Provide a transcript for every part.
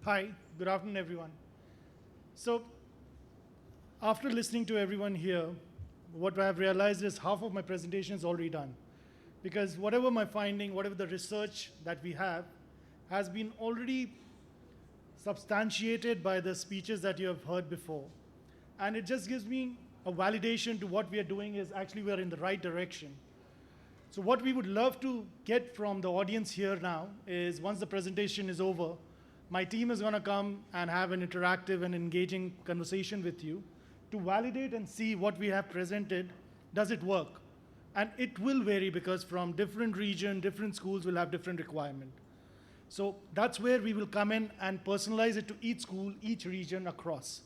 Hi, good afternoon, everyone. So, after listening to everyone here, what I've realized is half of my presentation is already done. Because whatever my finding, whatever the research that we have, has been already substantiated by the speeches that you have heard before. And it just gives me a validation to what we are doing is actually we are in the right direction. So what we would love to get from the audience here now is once the presentation is over, my team is going to come and have an interactive and engaging conversation with you to validate and see what we have presented, does it work? And it will vary because from different region, different schools will have different requirement. So that's where we will come in and personalize it to each school, each region across.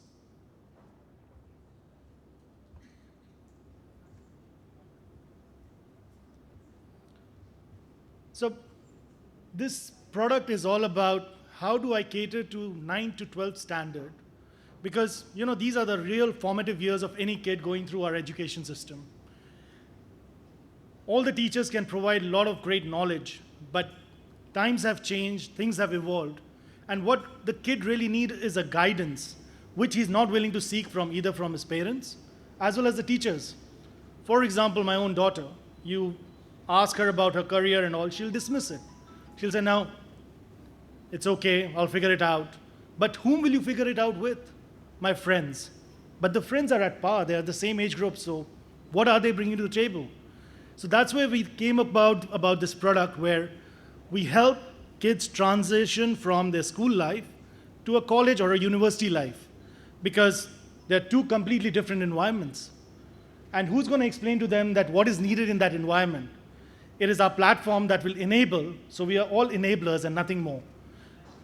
So this product is all about how do I cater to 9 to 12 standard, because these are the real formative years of any kid going through our education system. All the teachers can provide a lot of great knowledge, but times have changed, things have evolved, and what the kid really needs is a guidance, which he's not willing to seek from either from his parents as well as the teachers. For example, my own daughter, you ask her about her career and all, she'll dismiss it. She'll say, no, it's okay, I'll figure it out. But whom will you figure it out with? My friends. But the friends are at par, they're the same age group, so what are they bringing to the table? So that's where we came about this product where we help kids transition from their school life to a college or a university life, because they're two completely different environments. And who's going to explain to them that what is needed in that environment? It is our platform that will enable, so we are all enablers and nothing more.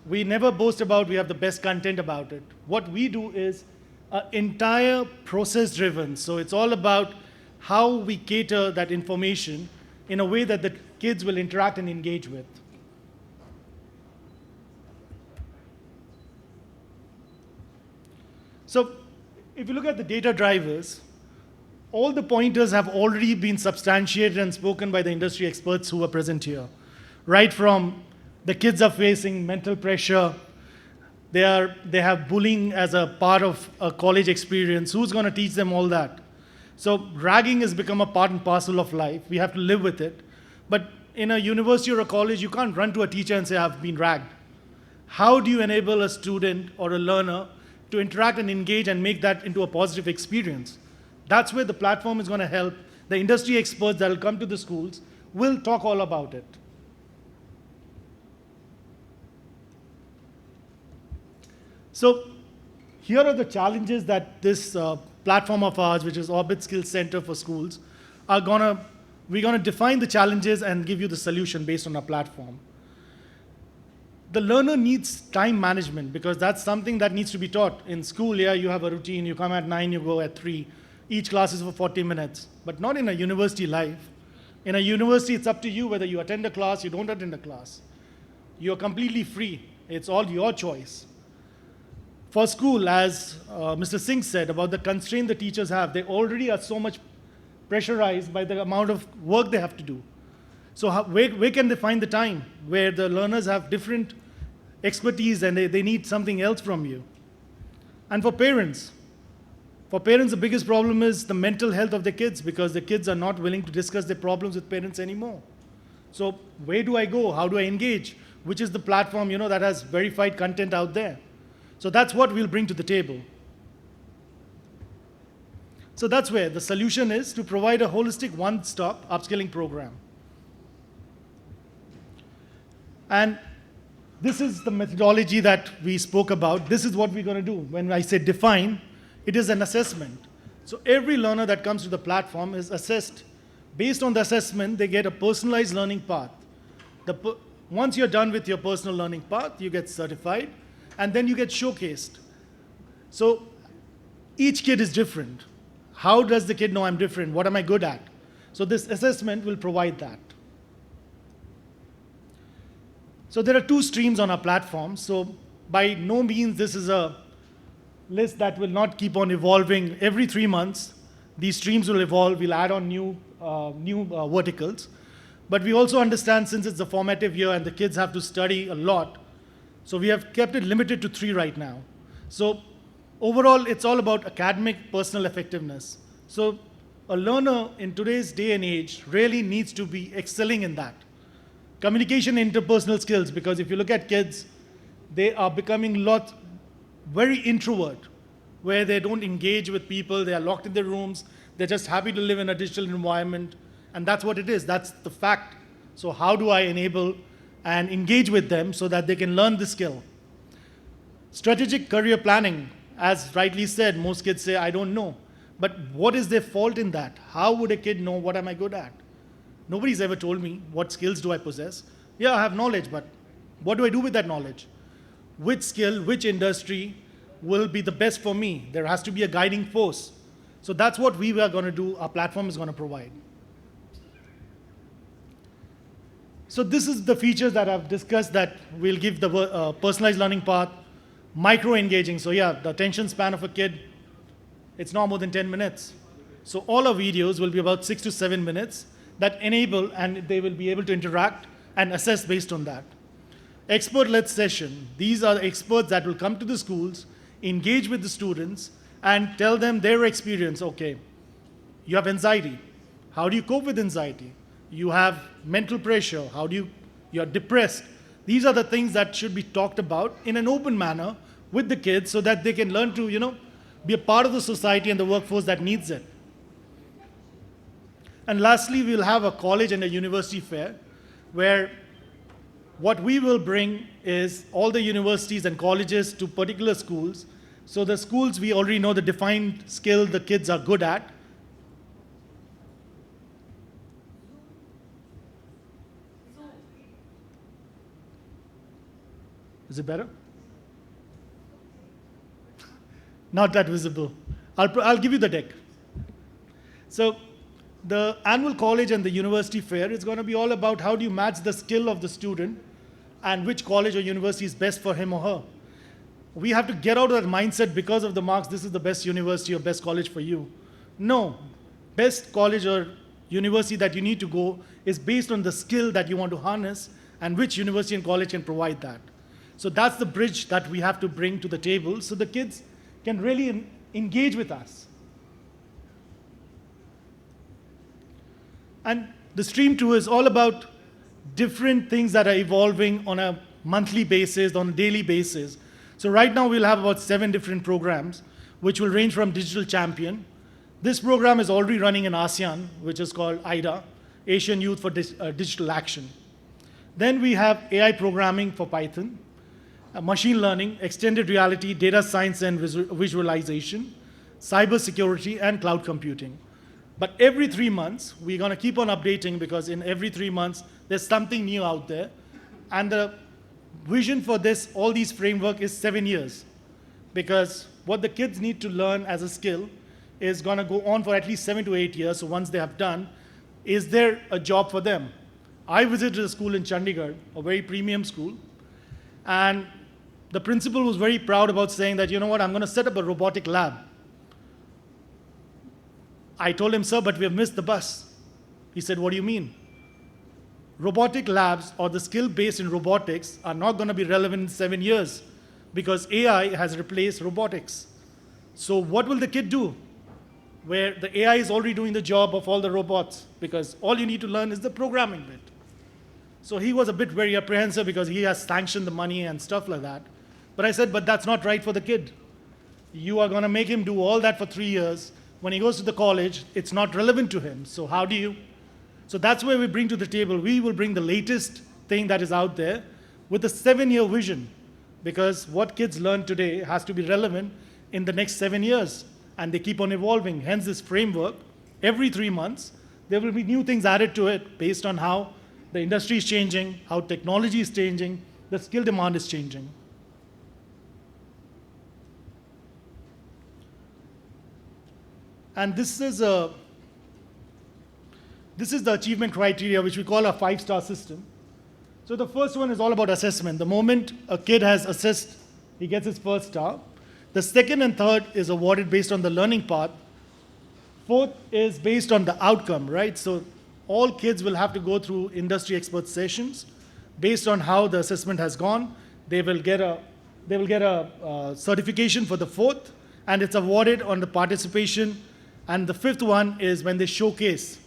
We never boast about we have the best content about it. What we do is entire process driven. So it's all about how we cater that information in a way that the kids will interact and engage with. So if you look at the data drivers, all the pointers have already been substantiated and spoken by the industry experts who are present here. Right from the kids are facing mental pressure, they have bullying as a part of a college experience. Who's going to teach them all that? So ragging has become a part and parcel of life. We have to live with it. But in a university or a college, you can't run to a teacher and say, I've been ragged. How do you enable a student or a learner to interact and engage and make that into a positive experience? That's where the platform is going to help. The industry experts that will come to the schools will talk all about it. So here are the challenges that this platform of ours, which is Orbit Skills Center for Schools, we're going to define the challenges and give you the solution based on our platform. The learner needs time management because that's something that needs to be taught. In school, yeah, you have a routine, you come at 9, you go at 3. Each class is for 40 minutes, but not in a university life. In a university, it's up to you whether you attend a class, you don't attend a class. You're completely free. It's all your choice. For school, as Mr. Singh said about the constraint the teachers have, they already are so much pressurized by the amount of work they have to do. So where can they find the time where the learners have different expertise and they need something else from you? And for parents, the biggest problem is the mental health of the kids because the kids are not willing to discuss their problems with parents anymore. So where do I go? How do I engage? Which is the platform that has verified content out there? So that's what we'll bring to the table. So that's where the solution is to provide a holistic one-stop upskilling program. And this is the methodology that we spoke about. This is what we're going to do. When I say define, it is an assessment. So every learner that comes to the platform is assessed. Based on the assessment, they get a personalized learning path. Once you're done with your personal learning path, you get certified, and then you get showcased. So each kid is different. How does the kid know I'm different? What am I good at? So this assessment will provide that. So there are 2 streams on our platform. So by no means this is a list that will not keep on evolving. Every 3 months, these streams will evolve. We'll add on new verticals. But we also understand since it's a formative year and the kids have to study a lot, So we have kept it limited to 3 right now. So overall, it's all about academic personal effectiveness. So a learner in today's day and age really needs to be excelling in that. Communication, interpersonal skills, because if you look at kids, they are becoming very introvert, where they don't engage with people, they are locked in their rooms, they're just happy to live in a digital environment, and that's what it is, that's the fact. So how do I enable and engage with them so that they can learn the skill? Strategic career planning, as rightly said, most kids say, I don't know. But what is their fault in that? How would a kid know what am I good at? Nobody's ever told me what skills do I possess. Yeah, I have knowledge, but what do I do with that knowledge? Which skill, which industry will be the best for me? There has to be a guiding force. So that's what we are going to do, our platform is going to provide. So this is the features that I've discussed that will give the personalized learning path, micro-engaging. So yeah, the attention span of a kid, it's not more than 10 minutes. So all our videos will be about 6 to 7 minutes that enable, and they will be able to interact and assess based on that. Expert-led session. These are the experts that will come to the schools, engage with the students, and tell them their experience. Okay, you have anxiety. How do you cope with anxiety? You have mental pressure. You're depressed. These are the things that should be talked about in an open manner with the kids so that they can learn to, be a part of the society and the workforce that needs it. And lastly, we'll have a college and a university fair where what we will bring is all the universities and colleges to particular schools. So the schools, we already know the defined skill the kids are good at. Is it better? Not that visible. I'll give you the deck. So the annual college and the university fair is going to be all about how do you match the skill of the student and which college or university is best for him or her. We have to get out of that mindset because of the marks, this is the best university or best college for you. No, best college or university that you need to go is based on the skill that you want to harness and which university and college can provide that. So that's the bridge that we have to bring to the table so the kids can really engage with us. And the Stream 2 is all about different things that are evolving on a monthly basis, on a daily basis. So right now we'll have about 7 different programs, which will range from Digital Champion. This program is already running in ASEAN, which is called AIDA, Asian Youth for Digital Action. Then we have AI programming for Python, machine learning, extended reality, data science and visualization, cybersecurity, and cloud computing. But every 3 months, we're going to keep on updating because in every 3 months, there's something new out there. And the vision for this, all these framework is 7 years. Because what the kids need to learn as a skill is going to go on for at least 7 to 8 years. So once they have done, is there a job for them? I visited a school in Chandigarh, a very premium school. And the principal was very proud about saying that, you know what, I'm going to set up a robotic lab. I told him, sir, but we have missed the bus. He said, what do you mean? Robotic labs or the skill based in robotics are not going to be relevant in 7 years because AI has replaced robotics. So what will the kid do? Where the AI is already doing the job of all the robots because all you need to learn is the programming bit. So he was a bit very apprehensive because he has sanctioned the money and stuff like that. But I said, but that's not right for the kid. You are going to make him do all that for 3 years. When he goes to the college, it's not relevant to him. So how do you? So that's where we bring to the table. We will bring the latest thing that is out there with a 7-year vision. Because what kids learn today has to be relevant in the next 7 years. And they keep on evolving. Hence this framework, every 3 months, there will be new things added to it based on how the industry is changing, how technology is changing, the skill demand is changing. And this is the achievement criteria, which we call a 5-star system. So the first one is all about assessment. The moment a kid has assessed, he gets his first star. The second and third is awarded based on the learning path. Fourth is based on the outcome, right? So all kids will have to go through industry expert sessions based on how the assessment has gone. They will get a certification for the fourth, and it's awarded on the participation. And the fifth one is when they showcase.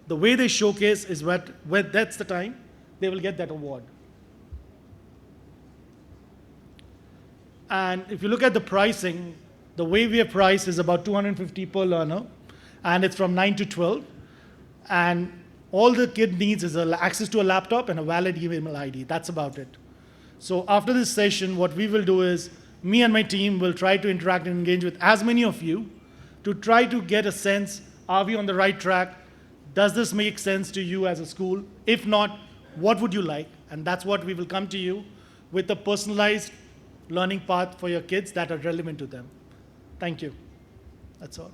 The way they showcase is that's the time they will get that award. And if you look at the pricing, the way we are priced is about 250 per learner, and it's from 9 to 12. And all the kid needs is access to a laptop and a valid email ID. That's about it. So after this session, what we will do is, me and my team will try to interact and engage with as many of you to try to get a sense, are we on the right track? Does this make sense to you as a school? If not, what would you like? And that's what we will come to you with a personalized learning path for your kids that are relevant to them. Thank you. That's all.